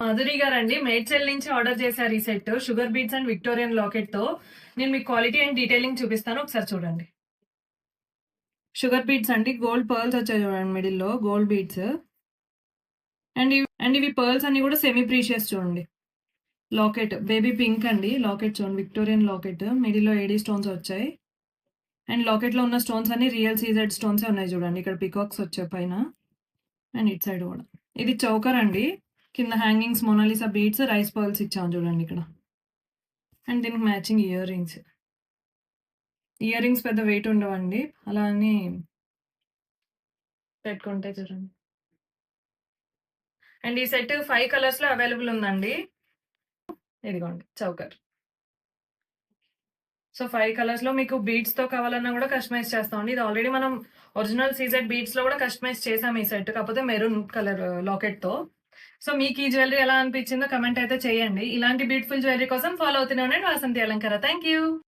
మాధురి గారండి మేడ్చల్ నుంచి ఆర్డర్ చేశారు ఈ set sugar beads and Victorian locket తో. నేను మీకు క్వాలిటీ అండ్ డీటెయిలింగ్ చూపిస్తాను, ఒకసారి చూడండి. షుగర్ బీట్స్ అండి, గోల్డ్ పర్ల్స్ వచ్చాయి చూడండి, మిడిల్ లో గోల్డ్ బీట్స్. అండ్ ఇవి పర్ల్స్ అన్ని కూడా సెమీ ప్రీషియస్ చూడండి. లాకెట్ బేబీ పింక్ అండి, లాకెట్ చూడండి, విక్టోరియన్ లాకెట్, మిడిల్ లో ఏడీ స్టోన్స్ వచ్చాయి. అండ్ లాకెట్ లో ఉన్న స్టోన్స్ అన్ని రియల్ సీజెడ్ స్టోన్స్ ఉన్నాయి చూడండి. ఇక్కడ పికాక్స్ వచ్చాయి పైన అండ్ ఇట్ సైడ్ కూడా. ఇది చౌకర్ అండి, కింద hangings Mona Lisa beads rice pearls ఇచ్చాము చూడండి ఇక్కడ. అండ్ దీనికి మ్యాచింగ్ ఇయర్ రింగ్స్ పెద్ద వెయిట్ ఉండవండి, అలా అని పెట్టుకుంటే చూడండి. అండ్ ఈ సెట్ 5 కలర్స్ లో అవైలబుల్ ఉందండి. ఇదిగోండి చౌకర్. సో 5 కలర్స్ లో మీకు బీడ్స్ తో కావాలన్నా కూడా కస్టమైజ్ చేస్తామండి. ఇది ఆల్రెడీ మనం ఒరిజినల్ సీజెడ్ బీడ్స్ లో కూడా కస్టమైజ్ చేసాం ఈ సెట్, కాకపోతే మెరూన్ కలర్ లాకెట్ తో. సో మీకు ఈ జ్యువెలరీ ఎలా అనిపించిందో కమెంట్ అయితే చేయండి. ఇలాంటి బ్యూటిఫుల్ జ్యువెలరీ కోసం ఫాలో అవుతూనే ఉండండి వాసంతి అలంకార. Thank you.